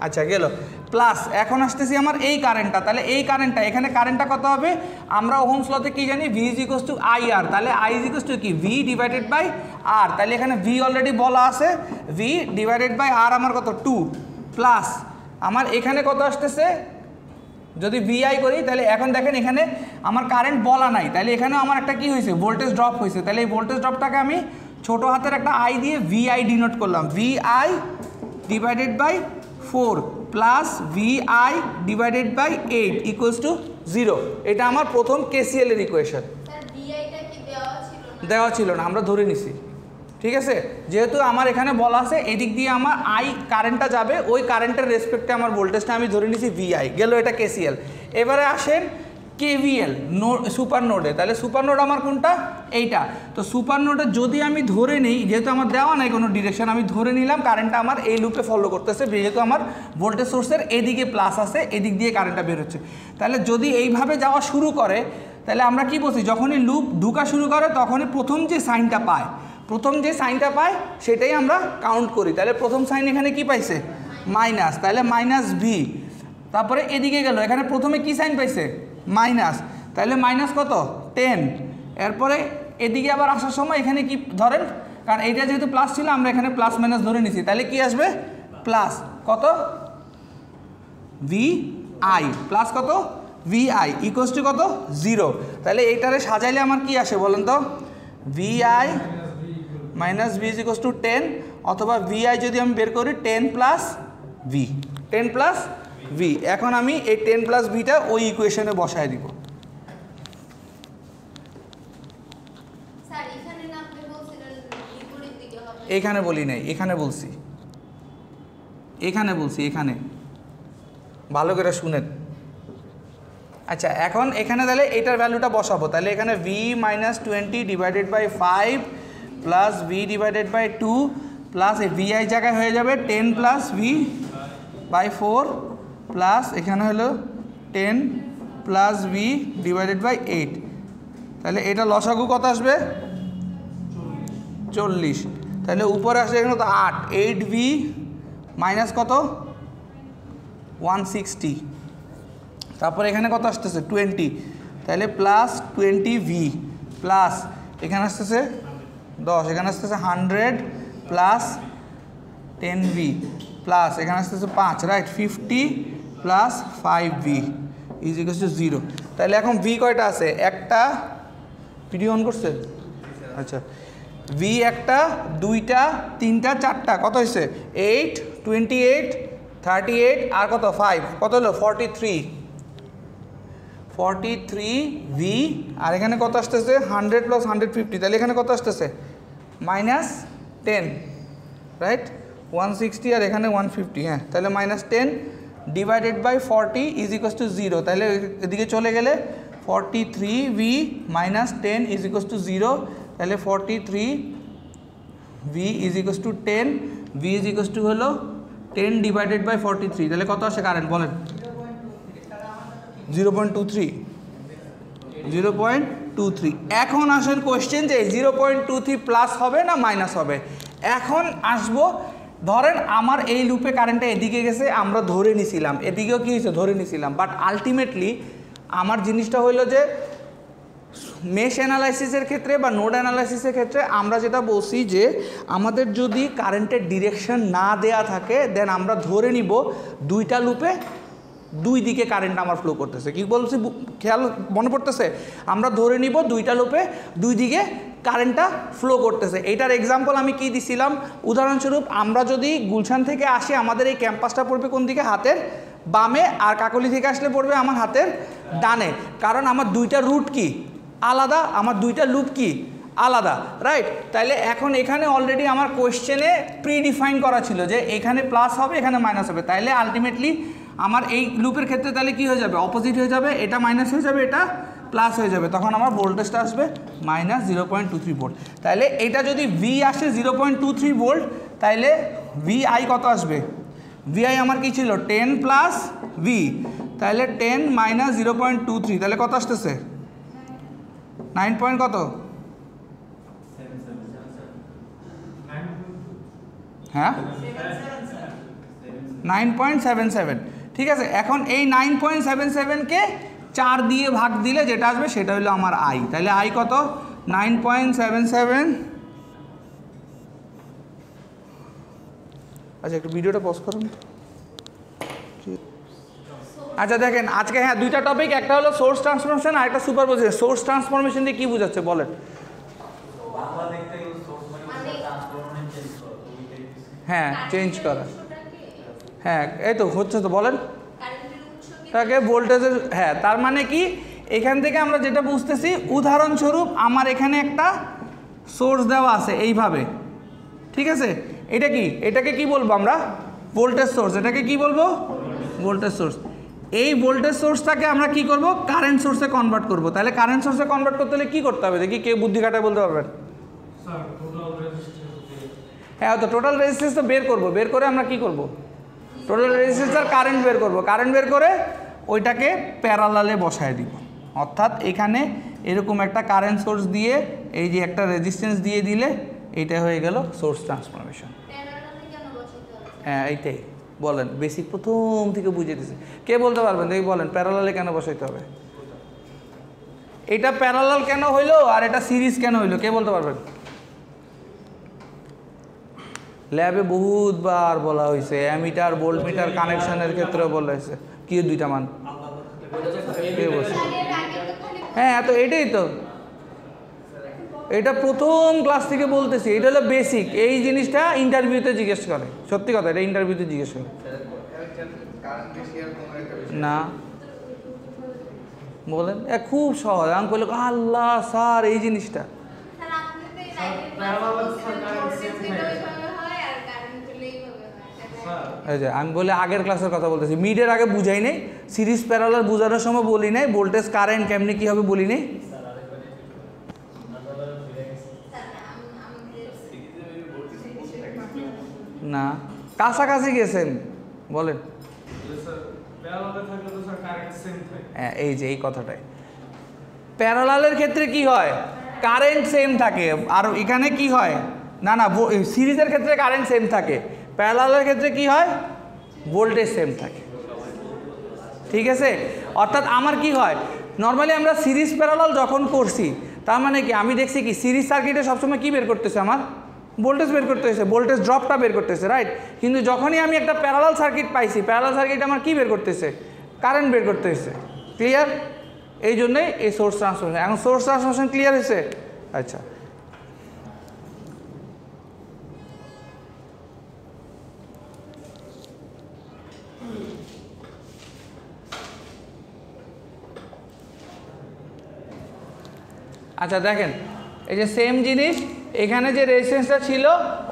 আচ্ছা গেল। প্লাস এখন আসতেছি আমার এই কারেন্টটা, তাহলে এই কারেন্টটা, এখানে কারেন্টটা কত হবে? আমরা ওহমস লতে কি জানি? V is equals to I R. তাহলে আই ইজ ইকুয়ালস টু কি? V divided by R. তাহলে এখানে ভি অলরেডি বলা আছে, ভি ডিভাইডেড বাই আর আমার কত? 2। প্লাস আমার এখানে কত আসতেছে? যদি ভিআই করি, তাহলে এখন দেখেন এখানে আমার কারেন্ট বলা নাই, তাহলে এখানেও আমার একটা কি হয়েছে? ভোল্টেজ ড্রপ হয়েছে। তাহলে এই ভোল্টেজ ড্রপটাকে আমি ছোট হাতের একটা আই দিয়ে ভিআই ডিনোট করলাম, VI divided by 4 plus VI divided by 8 equals to 0। এটা আমার প্রথম কেসিএল এর ইকুয়েশন। দেওয়া ছিল না, আমরা ধরে নিছি। ঠিক আছে, যেহেতু আমার এখানে বলা আছে এদিক দিয়ে আমার আই কারেন্টটা যাবে, ওই কারেন্টের রেসপেক্টে আমার ভোল্টেজটা আমি ধরে নিছি ভিআই। গেল এটা কেসিএল। এবারে আসেন কেভিএল সুপার নোডে। তাহলে সুপার নোড আমার কোনটা? এইটা। তো সুপার নোডে যদি আমি ধরে নিই, যেহেতু আমার দেওয়া নাই কোনো ডিরেকশন, আমি ধরে নিলাম কারেন্টটা আমার এই লুপে ফলো করতেছে, যেহেতু আমার ভোল্টেজ সোর্সের এদিকে প্লাস আছে, এদিক দিয়ে কারেন্টটা বের হচ্ছে। তাহলে যদি এইভাবে যাওয়া শুরু করে, তাহলে আমরা কি বলছি? যখনই লুপ ঢুকা শুরু করে, তখনই প্রথম যে সাইনটা পায়, প্রথম যে সাইনটা পায় সেটাই আমরা কাউন্ট করি। তাহলে প্রথম সাইন এখানে কি পাইছে মাইনাস, তাহলে মাইনাস ভি। তারপরে এদিকে গেল, এখানে প্রথমে কি সাইন পাইছে মাইনাস, তাহলে মাইনাস কত 10। এরপরে এদিকে আবার আসার সময় এখানে কি ধরেন, কারণ এইটা যেহেতু প্লাস ছিল আমরা এখানে প্লাস মাইনাস ধরে নিছি, তাহলে কি আসবে প্লাস কত ভি আই, প্লাস কত ভি আই ইকুয়ালস টু কত 0। তাহলে এইটারে সাজাইলে আমার কি আসে বলেন তো, V I minus V is equals to 10, অথবা ভি আই যদি আমি বের করি 10 প্লাস ভি, 10 প্লাস ভি। এখন আমি এই 10 প্লাস ভিটা ওই ইকুয়েশনে বসায় দিব। এখানে বলি নাই, এখানে বলছি, এখানে ভালো করে শুনেন। আচ্ছা এখন এখানে তাহলে এটার ভ্যালুটা বসাবো, তাহলে এখানে V minus 20 divided by 5 plus V divided by 2 plus এই ভি আই জায়গায় হয়ে যাবে 10 প্লাস ভি বাই 4 প্লাস এখানে হলো 10 প্লাস ভি ডিভাইডেড বাই 8। তাহলে এটা লসাগু কত আসবে 40। তাহলে উপরে আসবে এখানে তো 8, 8 ভি মাইনাস কত 160, তারপরে এখানে কত আসতেছে 20, তাহলে প্লাস 20 ভি প্লাস এখানে আসতেছে 10, এখানে আসতেছে 100 প্লাস 10 ভি প্লাস এখানে আসতেছে 5, right 50 plus 5 V is equals to 0। তাহলে এখন ভি কয়টা আছে, একটা, ভিডিও অন করছে, আচ্ছা ভি একটা, দুইটা, তিনটা, চারটা, কত হয়েছে 8, 28, 38 আর কত 5, কত হলো 43 ভি। আর এখানে কত আসতেছে 100 প্লাস 150, তাহলে এখানে কত আসতেছে মাইনাস 10, রাইট 160 আর এখানে 150, হ্যাঁ তাহলে minus 10 divided by 40 is equals to 0। তাহলে এদিকে চলে গেলে 43 V minus 10 is equals to 0, তাহলে 43 V is equals to 10, V is equals to হলো 10 ডিভাইডেড বাই 43, তাহলে কত আসে কারেন্ট বলেন 0.23। এখন আসেন কোয়েশ্চেন যে 0.23 প্লাস হবে না মাইনাস হবে। এখন আসবো, ধরেন আমার এই লুপে কারেন্টটা এদিকে গেছে, আমরা ধরে নিছিলাম, এদিকেও কি হয়েছে ধরে নিছিলাম, বাট আলটিমেটলি আমার জিনিসটা হইলো যে মেশ অ্যানালাইসিসের ক্ষেত্রে বা নোড অ্যানালাইসিসের ক্ষেত্রে আমরা যেটা বলছি যে আমাদের যদি কারেন্টের ডিরেকশন না দেয়া থাকে দেন আমরা ধরে নিব দুইটা লুপে দুই দিকে কারেন্ট আমার ফ্লো করতেছে। কি বলছি খেয়াল মনে পড়তেছে, আমরা ধরে নিব দুইটা লুপে দুই দিকে কারেন্টটা ফ্লো করতেছে। এইটার এক্সাম্পল আমি কি দিছিলাম, উদাহরণস্বরূপ আমরা যদি গুলশান থেকে আসি আমাদের এই ক্যাম্পাসটা পড়বে কোন দিকে, হাতের বামে, আর কাকলি থেকে আসলে পড়বে আমার হাতের ডানে, কারণ আমার দুইটা রুট কি আলাদা, আমার দুইটা লুপ কি আলাদা, রাইট। তাইলে এখন এখানে অলরেডি আমার কোয়েশ্চেনে প্রিডিফাইন করা ছিল যে এখানে প্লাস হবে এখানে মাইনাস হবে, তাইলে আলটিমেটলি আমার এই লুপের ক্ষেত্রে তাহলে কি হয়ে যাবে, অপোজিট হয়ে যাবে, এটা মাইনাস হয়ে যাবে এটা প্লাস হয়ে যাবে, তখন আমার ভোল্টেজটা আসবে মাইনাস 0.23 ভোল্ট। তাহলে এটা যদি ভি আসে 0.23 ভোল্ট, তাইলে ভি আই কত আসবে, ভি আই আমার কি ছিল 10 প্লাস ভি, তাহলে 10 মাইনাস 0.23, তাহলে কত আসতেছে 9 পয়েন্ট কত, হ্যাঁ 9.77, ঠিক আছে। এখন এই 9.77কে 4 দিয়ে ভাগ দিলে যেটা আসবে সেটা হলো আমার আই, তাহলে আই কত 9.77। আচ্ছা একটু ভিডিওটা পজ করুন। আচ্ছা দেখেন আজকে হ্যাঁ দুইটা টপিক, একটা হলো সোর্স ট্রান্সফরমেশন আর একটা সুপারপজিশন। সোর্স ট্রান্সফরমেশন দিয়ে কি বোঝাচ্ছে বলেন, হ্যাঁ চেঞ্জ করা, হ্যাঁ এই তো হচ্ছে তো বলেন তাকে ভোল্টেজের, হ্যাঁ তার মানে কি এখান থেকে আমরা যেটা বুঝতেছি উদাহরণস্বরূপ আমার এখানে একটা সোর্স দেওয়া আছে এইভাবে, ঠিক আছে, এটা কি এটাকে কি বলবো আমরা ভোল্টেজ সোর্স, এটাকে কি বলবো ভোল্টেজ সোর্স। এই ভোল্টেজ সোর্সটাকে আমরা কি করব কারেন্ট সোর্সে কনভার্ট করব। তাহলে কারেন্ট সোর্সে কনভার্ট করতে হলে কি করতে হবে দেখি, কে বুদ্ধি খাটায় বলতে পারবেন? হ্যাঁ তো টোটাল রেজিস্ট্যান্স তো বের করব, বের করে আমরা কি করব টোটাল রেজিস্ট্যান্স আর কারেন্ট বের করব, কারেন্ট বের করে ওইটাকে প্যারালালে বসায় দিব। অর্থাৎ এখানে এরকম একটা কারেন্ট সোর্স দিয়ে এই যে একটা রেজিস্ট্যান্স দিয়ে দিলে এইটা হয়ে গেল সোর্স ট্রান্সফরমেশন। হ্যাঁ এইটাই বলেন, বেসিক প্রথম থেকে বুঝিয়ে দিছে। কে বলতে পারবেন দেখি, বলেন প্যারালালে কেন বসাইতে হবে? এটা প্যারালাল কেন হইলো আর এটা সিরিজ কেন হইলো, কে বলতে পারবেন? ল্যাবে বহুতবার বলা হয়েছে, অ্যামিটার ভোল্টমিটার কানেকশনের ক্ষেত্রে বলা হয়েছে। কি দুইটা মান? কে বলছে? হ্যাঁ তো এটাই তো, এটা প্রথম ক্লাস থেকে বলতেছি, এটা হলো বেসিক। এই জিনিসটা ইন্টারভিউতে জিজ্ঞেস করে, সত্যি কথা, এটা ইন্টারভিউতে জিজ্ঞেস করে না। বলেন খুব সহজ। আমি বললাম আল্লাহ স্যার এই জিনিসটা এই যে আমি বলে আগের ক্লাসের কথা বলতেছি, মিডের আগে বুঝাই নেই, সিরিজ প্যারালাল বোঝানোর সময় বলি নাই, ভোল্টেজ কারেন্ট কেমনি কী হবে বলি নেই। না কাছাকাছি গেছেন, বলেন। হ্যাঁ এই যে এই কথাটাই, প্যারালালের ক্ষেত্রে কি হয়, কারেন্ট সেম থাকে। আর এখানে কি হয়, না না সিরিজের ক্ষেত্রে কারেন্ট সেম থাকে, প্যারালালের ক্ষেত্রে কি হয়, ভোল্টেজ সেম থাকে। ঠিক আছে, অর্থাৎ আমার কি হয়, নর্মালি আমরা সিরিজ প্যারালাল যখন করছি, তার মানে কি আমি দেখছি কি সিরিজ সার্কিটে সবসময় কি বের করতেছে, আমার ভোল্টেজ বের করতে হয়েছে, ভোল্টেজ ড্রপটা বের করতেছে, রাইট। কিন্তু যখনই আমি একটা প্যারালাল সার্কিট পাইছি, প্যারালাল সার্কিট আমার কি বের করতেছে, কারেন্ট বের করতে হয়েছে। ক্লিয়ার? এই জন্যই এই সোর্স ট্রান্সফরমেশন। এখন সোর্স ট্রান্সফরমেশন ক্লিয়ার হয়েছে? আচ্ছা, আচ্ছা দেখেন, এই যে সেম জিনিস, এখানে যে রেজিস্ট্যান্সটা ছিল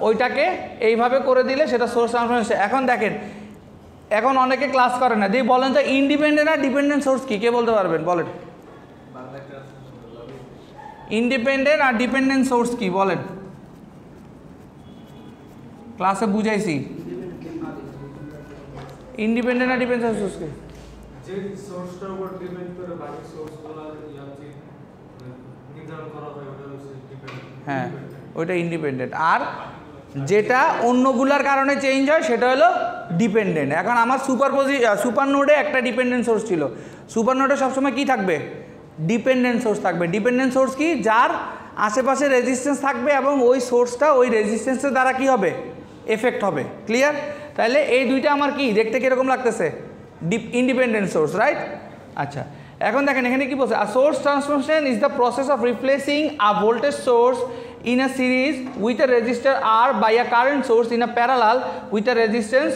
ওইটাকে এইভাবে করে দিলে সেটা সোর্স ট্রান্সফরমেশন। এখন দেখেন, এখন অনেকে ক্লাস করে না, দিয়ে বলেন তো ইন্ডিপেন্ডেন্ট আর ডিপেন্ডেন্ট সোর্স কি, কে বলতে পারবেন? বলেন ইন্ডিপেন্ডেন্ট আর ডিপেন্ডেন্ট সোর্স কি, বলেন। ক্লাসে বুঝাইছি ইন্ডিপেন্ডেন্ট আর ডিপেন্ডেন্ট সোর্স কি, যে সোর্সটার উপর ডিপেন্ড করে বাকি সোর্সগুলো ইয়াতে নির্ধারণ করা হয়, ওটা হচ্ছে ডিপেন্ডেন্ট। হ্যাঁ ওইটা ইন্ডিপেন্ডেন্ট, আর যেটা অন্যগুলার কারণে চেঞ্জ হয় সেটা হলো ডিপেন্ডেন্ট। এখন আমার সুপার নোডে একটা ডিপেন্ডেন্ট সোর্স ছিল, সুপার নোডে সবসময় কী থাকবে, ডিপেন্ডেন্ট সোর্স থাকবে। ডিপেন্ডেন্ট সোর্স কি, যার আশেপাশে রেজিস্ট্যান্স থাকবে এবং ওই সোর্সটা ওই রেজিস্ট্যান্সের দ্বারা কি হবে, এফেক্ট হবে। ক্লিয়ার? তাহলে এই দুইটা আমার কি দেখতে কীরকম লাগতেছে, ইন্ডিপেন্ডেন্ট সোর্স, রাইট। আচ্ছা এখন দেখেন এখানে কি বলছে, a source transformation is the process of replacing a voltage source in a series with a resistor R by a current source in a parallel with a resistance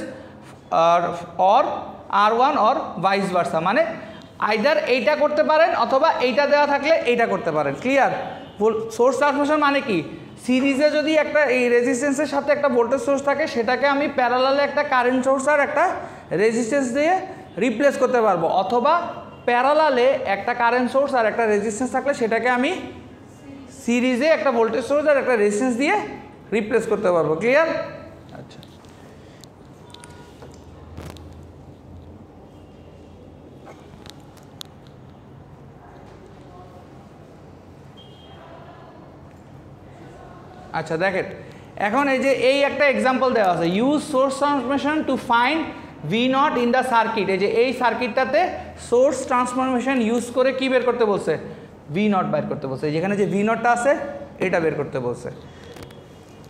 or R1 or vice versa। মানে either এইটা করতে পারেন অথবা এইটা দেওয়া থাকলে এইটা করতে পারেন। ক্লিয়ার? সোর্স ট্রান্সফরমেশন মানে কি, সিরিজে যদি একটা এই রেজিস্ট্যান্সের সাথে একটা ভোল্টেজ সোর্স থাকে, সেটাকে আমি প্যারালালে একটা কারেন্ট সোর্স আর একটা রেজিস্ট্যান্স দিয়ে রিপ্লেস করতে পারবো, অথবা প্যারালালে একটা কারেন্ট সোর্স আর একটা রেজিস্ট্যান্স থাকলে সেটাকে আমি সিরিজে একটা ভোল্টেজ সোর্স আর একটা রেজিস্ট্যান্স দিয়ে রিপ্লেস করতে পারবো। ক্লিয়ার? আচ্ছা আচ্ছা দেখেন, এখন এই যে এই একটা এক্সাম্পল দেওয়া আছে, use source transformation to find V naught in the circuit. এই যে এই সার্কিটটাতে সোর্স ট্রান্সফরমেশন ইউজ করে কি বের করতে বলছে, ভি নট বের করতে বলছে। যেখানে যে ভি নটটা আছে এটা বের করতে বলছে।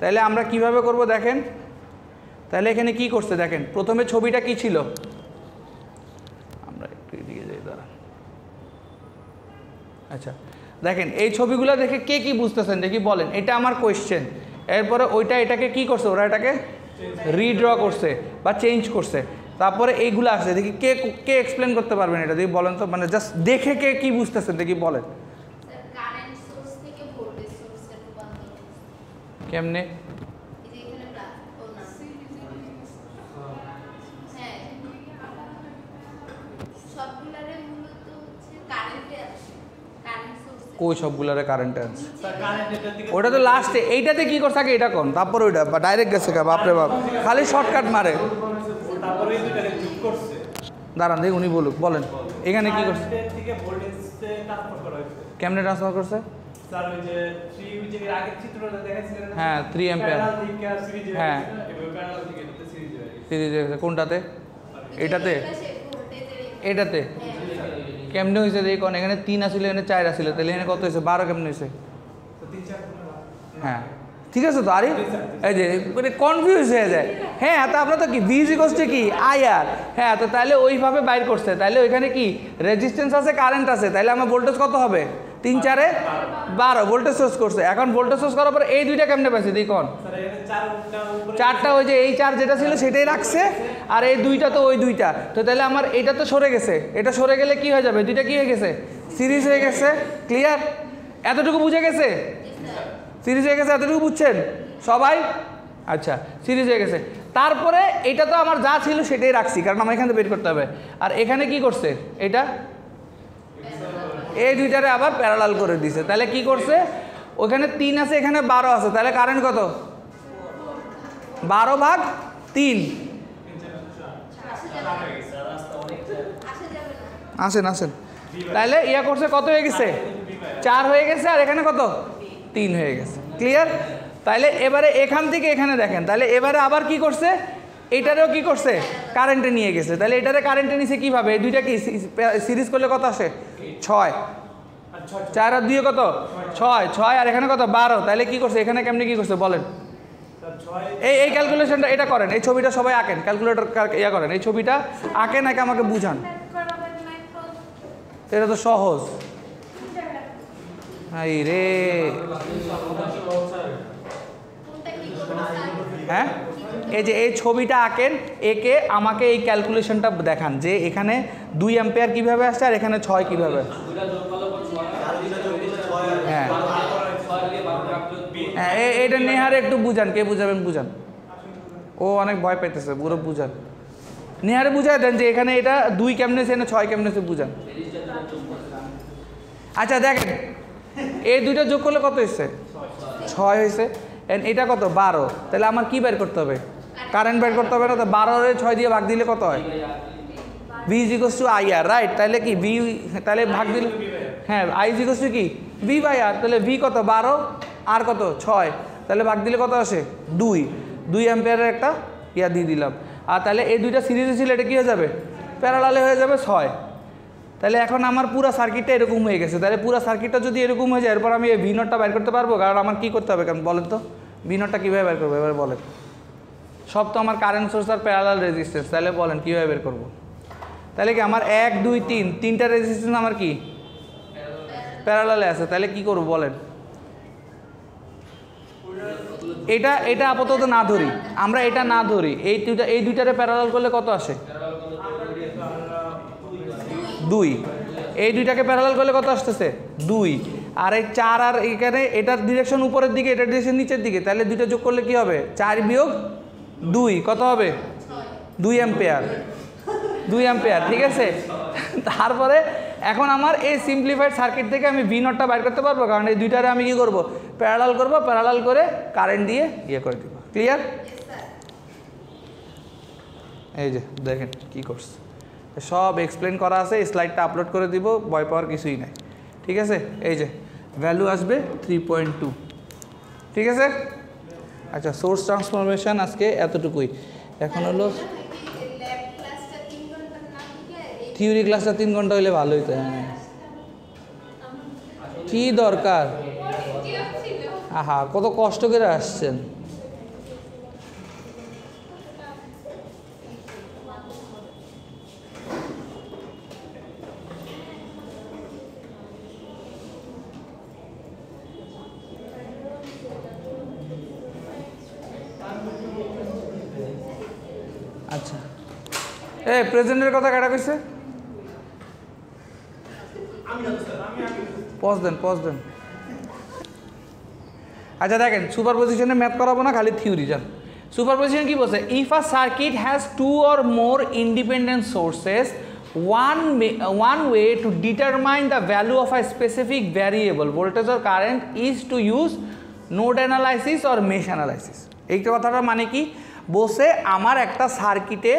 তাহলে আমরা কিভাবে করব দেখেন, তাহলে এখানে কি করছে দেখেন, প্রথমে ছবিটা কি ছিল, আমরা একটু এদিকে যাই দাঁড়ান। আচ্ছা দেখেন এই ছবিগুলো দেখে কে কি বুঝতেছেন দেখি বলেন, এটা আমার কোয়েশ্চেন। এরপরে ওইটা এটাকে কি করছে, ওরা এটাকে রিড্র করছে বা চেঞ্জ করছে, তারপরে এইগুলো আসছে। দেখি কে কে এক্সপ্লেন করতে পারবেন এটা, দেখি বলেন তো, মানে জাস্ট দেখে কে কি বুঝতেছেন দেখি বলেন। কেমনে? কই সবগুলারে কারেন্টে আছে, ওটা তো লাস্টে, এইটাতে কি করছে আগে এটা কোন, তারপর ওইটা বা ডাইরেক্ট গেছে কা, বাপরে বাপ খালি শর্টকাট মারে। দাঁড়ান দেখি উনি বলুক, বলেন এখানে কি করছে, কেমনে ট্রান্সফার করছে। স্যার ওই যে 3 ওই যে এর আগের চিত্রটা দেখাইছিলেন না হ্যাঁ 3 অ্যাম্পিয়ার প্যারালাল দিকে আর সিরিজে হ্যাঁ এভাবে প্যারালাল দিকে এটা সিরিজে হয়ে গেছে সিরিজে কোনটাতে এটাতে এটাতে কেমনে হয়েছে দেখি কোন এখানে 3 আসলে এখানে 4 আসলে তাহলে এখানে কত হয়েছে 12 কেমনে হয়েছে তো 3-4 হ্যাঁ ঠিক আছে তো আরে এই যে মানে কনফিউজ হয়ে যায় হ্যাঁ তো আপনার তো কি ভি ইকুয়ালস টু কি আইআর হ্যাঁ তো তাহলে ওইভাবে বাইর করছে তাহলে ওইখানে কি রেজিস্ট্যান্স আছে কারেন্ট আছে তাহলে আমার ভোল্টেজ কত হবে 3-4 এ 12 ভোল্টেজ সোর্স করছে এখন ভোল্টেজ সোর্স করার পরে এই দুইটা কেমনে পাইছে দেখি কোন স্যার এখানে 4টা উপরে 4টা ওই যে এই 4 যেটা ছিল সেটাই রাখছে আর এই দুইটা তো ওই দুইটা তো তাহলে আমার এটা তো সরে গেছে এটা সরে গেলে কি হয়ে যাবে দুইটা কি হয়ে গেছে সিরিজ হয়ে গেছে ক্লিয়ার এতটুকু বুঝে গেছে সিরিজ হয়ে গেছে এতটুকু বুঝছেন সবাই আচ্ছা সিরিজ হয়ে গেছে তারপরে এটা তো আমার যা ছিল সেটাই রাখছি কারণ আমার এখানে বের করতে হবে আর এখানে কি করছে এটা এই দুইটারে আবার প্যারালাল করে দিছে তাহলে কি করছে ওখানে 3 আছে এখানে 12 আছে তাহলে কারেন্ট কত 12/3 আসেন আসেন তাহলে ইয়া করছে কত হয়ে গেছে 4 হয়ে গেছে আর এখানে কত 3 হয়ে গেছে ক্লিয়ার তাহলে এবারে এখান থেকে এখানে দেখেন তাহলে এবারে আবার কি করছে এটারেও কি করছে কারেন্টে নিয়ে গেছে তাহলে এটারে কারেন্টে নিছে কিভাবে এই দুইটা কি সিরিজ করলে কত আসে 6 4 আর 2 কত 6 আর এখানে কত 12 তাহলে কি করছে এখানে কেমনে কি করছে বলেন এই ক্যালকুলেশনটা এটা করেন এই ছবিটা সবাই আঁকেন ক্যালকুলেটর ইয়া করেন এই ছবিটা আঁকেন নাকি আমাকে বুঝান এটা তো সহজ এই রে হ্যাঁ এই যে এই ছবিটা আঁকেন একে আমাকে এই ক্যালকুলেশনটা দেখান যে এখানে 2 অ্যাম্পিয়ার কিভাবে আসছে আর এখানে 6 কিভাবে হ্যাঁ হ্যাঁ এটা নেহারে একটু বুঝান কে বুঝাবেন বুঝান ও অনেক ভয় পাইতেছে পুরো বুঝান নেহারে বুঝাই দেন যে এখানে এটা 2 কেমনে এখানে 6 কেমনে বুঝান আচ্ছা দেখেন এই দুইটা যোগ করলে কত হয়েছে 6 হয়েছে এটা কত 12 তাহলে আমার কি বের করতে হবে কারেন্ট বের করতে হবে না তো 12 এর 6 দিয়ে ভাগ দিলে কত হয় V equals to IR right তাহলে কি V তাহলে ভাগ দিলে হ্যাঁ I ইকুয়ালস টু কি V/R তাহলে V কত 12 আর কত 6 তাহলে ভাগ দিলে কত আসে 2 অ্যাম্পিয়ারের একটা ইয়া দিয়ে দিলাম আর তাহলে এই দুইটা সিরিজে ছিল এটা কি হয়ে যাবে প্যারালালে হয়ে যাবে 6 তাহলে এখন আমার পুরো সার্কিটটা এরকম হয়ে গেছে তাহলে পুরো সার্কিটটা যদি এরকম হয়ে যায় এরপর আমি এই ভি নটটা বের করতে পারবো কারণ আমার কি করতে হবে কারণ বলেন তো ভি নটটা কীভাবে বের করবো এবার বলেন সব তো আমার current source are parallel resistance তাহলে বলেন কীভাবে বের করবো তাহলে কি আমার 1 2 3 তিনটা রেজিস্ট্যান্স আমার কি প্যারালালে আছে তাহলে কি করবো বলেন এটা আপাতত না ধরি আমরা এটা না ধরি এই দুইটারে প্যারালাল করলে কত আসে 2 এই দুইটাকে প্যারালাল করলে কত আসতেছে 2 আর এই 4 আর এখানে এটার ডিরেকশন উপরের দিকে এটার ডিরেকশন নিচের দিকে তাহলে দুইটা যোগ করলে কি হবে 4 বিয়োগ 2 কত হবে 2 অ্যাম্পিয়ার ঠিক আছে তারপরে এখন আমার এই সিম্পলিফাইড সার্কিট থেকে আমি ভি নটটা বাইর করতে পারবো কারণ এই দুইটারে আমি কি করব প্যারালাল করব প্যারালাল করে কারেন্ট দিয়ে ইয়ে করে দিব ক্লিয়ার এই যে দেখেন কি করছে সব এক্সপ্লেন করা আছে স্লাইডটা আপলোড করে দিব ভয় পাওয়ার কিছুই নাই ঠিক আছে এই যে ভ্যালু আসবে 3.2 ঠিক আছে আচ্ছা সোর্স ট্রান্সফরমেশন আজকে এতটুকুই এখন হলো থিওরি ক্লাসটা 3 ঘন্টা হলে ভালো হইতো হ্যাঁ কি দরকার আহা কত কষ্ট করে আসছেন আচ্ছা প্রেজেন্টের কথা কাটা কইছে পজ দেন আচ্ছা দেখেন সুপারপজিশনে ম্যাথ করাবো না খালি থিওরি জান সুপারপজিশন কি বলছে if a circuit has 2 or more independent sources one way to determine the value of a specific variable voltage or current is to use node analysis or mesh analysis এই কথাটা মানে কি বলছে, আমার একটা সার্কিটে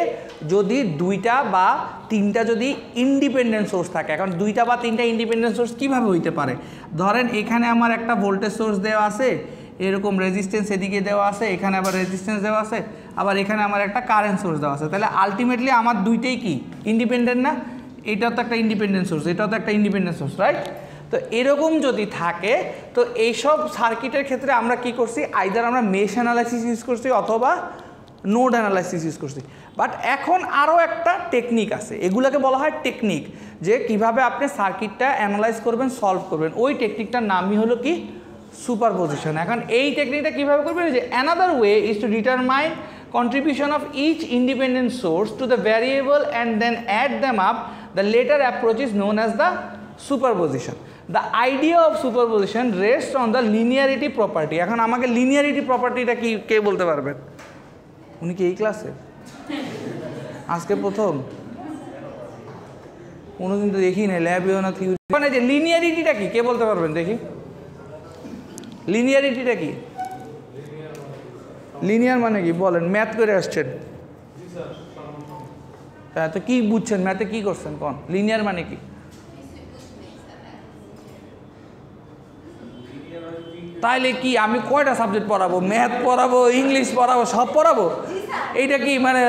যদি দুইটা বা তিনটা যদি ইন্ডিপেন্ডেন্ট সোর্স থাকে, এখন দুইটা বা তিনটা ইন্ডিপেন্ডেন্ট সোর্স কীভাবে হইতে পারে, ধরেন এখানে আমার একটা ভোল্টেজ সোর্স দেওয়া আছে, এরকম রেজিস্ট্যান্স এদিকে দেওয়া আছে, এখানে আবার রেজিস্ট্যান্স দেওয়া আছে, আবার এখানে আমার একটা কারেন্ট সোর্স দেওয়া আছে, তাহলে আলটিমেটলি আমার দুইটাই কি ইন্ডিপেন্ডেন্ট না? এটাও তো একটা ইন্ডিপেন্ডেন্ট সোর্স, এটাও তো একটা ইন্ডিপেন্ডেন্ট সোর্স, রাইট? তো এরকম যদি থাকে তো এইসব সার্কিটের ক্ষেত্রে আমরা কি করছি, আইদার আমরা মেশ অ্যানালাইসিস ইউজ করছি অথবা নোড অ্যানালাইসিস ইউজ করছি। বাট এখন আরও একটা টেকনিক আছে, এগুলোকে বলা হয় টেকনিক, যে কিভাবে আপনি সার্কিটটা অ্যানালাইজ করবেন, সলভ করবেন, ওই টেকনিকটার নামই হলো কি সুপারপজিশন। এখন এই টেকনিকটা কীভাবে করবেন, যে another way is to determine contribution of each independent source to the variable and then add them up. The later approach is known as the superposition. The idea of superposition rests on the linearity property. এখন আমাকে linearity propertyটা কি কে বলতে পারবেন? উনি কি এই ক্লাসে আজকে প্রথম? উনি কিন্তু দেখি না ল্যাবেও না থিওরি। মানে যে লিনিয়ারিটিটা কি কে বলতে পারবেন দেখি? লিনিয়ারিটিটা কি? লিনিয়ার মানে কি বলেন, ম্যাথ করে আসছেন? হ্যাঁ, তো কি বুঝছেন ম্যাথে, কি করছেন কোন? লিনিয়ার মানে কি? তাইলে কি আমি কয়টা সাবজেক্ট পড়াবো? ম্যাথ পড়াবো, ইংলিশ পড়াবো, সব পড়াবো? এইটা কি মানে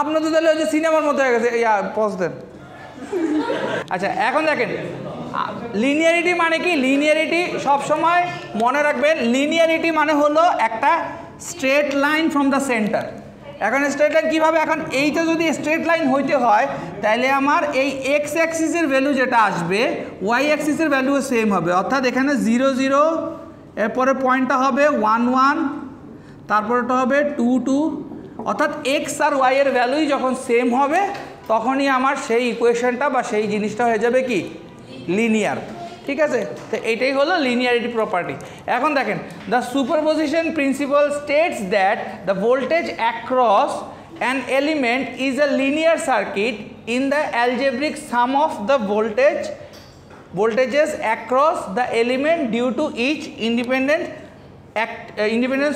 আপনার তো তাহলে ওই যে সিনেমার মতো হয়ে গেছে। পজ দেন। আচ্ছা এখন দেখেন লিনিয়ারিটি মানে কি? লিনিয়ারিটি সবসময় মনে রাখবেন, লিনিয়ারিটি মানে হলো একটা straight line from the centre. এখন স্ট্রেট লাইন কীভাবে, এখন এইটা যদি স্ট্রেট লাইন হইতে হয় তাহলে আমার এই এক্স অ্যাক্সিসের ভ্যালু যেটা আসবে ওয়াই অ্যাক্সিসের ভ্যালুও সেম হবে, অর্থাৎ এখানে 0 0, এরপরে পয়েন্টটা হবে 1 1, তারপরেটা হবে 2 2, অর্থাৎ এক্স আর ওয়াই এর ভ্যালুই যখন সেম হবে তখনই আমার সেই ইকুয়েশনটা বা সেই জিনিসটা হয়ে যাবে কি লিনিয়ার। ঠিক আছে, তো এইটাই হলো লিনিয়ারিটি প্রপার্টি। এখন দেখেন the superposition principal states that the voltage across an element is a linear circuit in the algebraic some of the voltages across the element due to each independent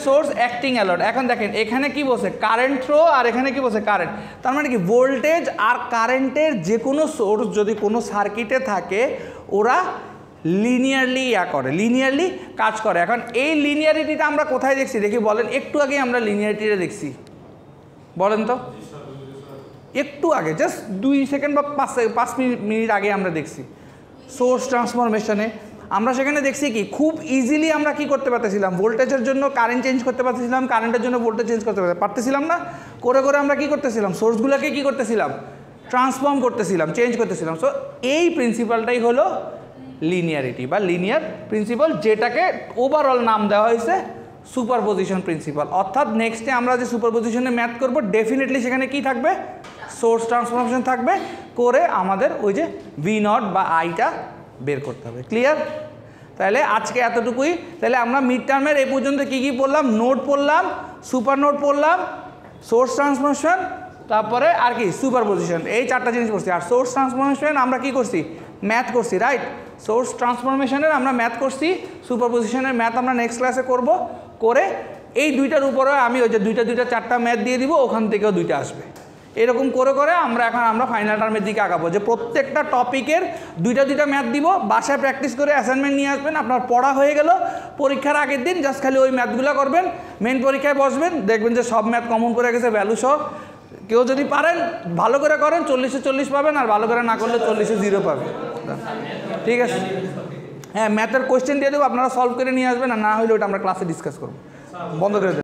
source acting alone. এখন দেখেন এখানে কি বলছে current throw, আর এখানে কি বলছে current. তার মানে কি ভোল্টেজ আর কারেন্টের যে কোনো সোর্স যদি কোনো সার্কিটে থাকে ওরা লিনিয়ারলি লিনিয়ারলি কাজ করে। এখন এই লিনিয়ারিটিটা আমরা কোথায় দেখছি দেখি বলেন, একটু আগে আমরা লিনিয়ারিটিটা দেখছি, বলেন তো একটু আগে, জাস্ট 2 সেকেন্ড বা 5 মিনিট আগে আমরা দেখছি সোর্স ট্রান্সফরমেশনে। আমরা সেখানে দেখছি কি খুব ইজিলি আমরা কি করতে পারতেছিলাম, ভোল্টেজের জন্য কারেন্ট চেঞ্জ করতে পারতেছিলাম, কারেন্টের জন্য ভোল্টেজ চেঞ্জ করতে পারতেছিলাম না, করে করে আমরা কি করতেছিলাম সোর্সগুলোকে কি করতেছিলাম ট্রান্সফর্ম করতেছিলাম, চেঞ্জ করতেছিলাম। সো এই প্রিন্সিপালটাই হলো লিনিয়ারিটি বা লিনিয়ার প্রিন্সিপাল, যেটাকে ওভারঅল নাম দেওয়া হয়েছে সুপারপজিশন প্রিন্সিপাল। অর্থাৎ নেক্সটে আমরা যে সুপারপজিশনে ম্যাথ করব ডেফিনেটলি সেখানে কি থাকবে, সোর্স ট্রান্সফরমেশন থাকবে, করে আমাদের ওই যে ভি নট বা আইটা বের করতে হবে। ক্লিয়ার? তাহলে আজকে এতটুকুই। তাহলে আমরা মিড টার্মের এই পর্যন্ত কী কী পড়লাম, নোড পড়লাম, সুপার নোড পড়লাম, সোর্স ট্রান্সফরমেশন, তারপরে আর কি সুপারপজিশন, এই 4টা জিনিস পড়ছি। আর সোর্স ট্রান্সফরমেশন আমরা কি করছি, ম্যাথ করছি, রাইট? সোর্স ট্রান্সফরমেশনের আমরা ম্যাথ করছি, সুপারপজিশনের ম্যাথ আমরা নেক্সট ক্লাসে করব, করে এই দুইটার উপরে আমি ওই যে দুইটা 4টা ম্যাথ দিয়ে দিব, ওখান থেকেও 2টা আসবে। এরকম করে করে আমরা ফাইনাল টার্মের দিকে আগাবো, যে প্রত্যেকটা টপিকের 2টা ম্যাথ দিব, বাসায় প্র্যাকটিস করে অ্যাসাইনমেন্ট নিয়ে আসবেন, আপনার পড়া হয়ে গেল, পরীক্ষার আগের দিন জাস্ট খালি ওই ম্যাথগুলো করবেন, মেন পরীক্ষায় বসবেন, দেখবেন যে সব ম্যাথ কমন করে গেছে ভ্যালু সহ। কেউ যদি পারেন ভালো করে করেন 40-এ 40 পাবেন, আর ভালো করে না করলে 40-এ 0 পাবেন। ঠিক আছে, হ্যাঁ ম্যাথের কোয়েশ্চেন দিয়ে দেবো, আপনারা সলভ করে নিয়ে আসবেন, আর না হলে ওটা আমরা ক্লাসে ডিসকাস করবো। বন্ধ করে দেবেন।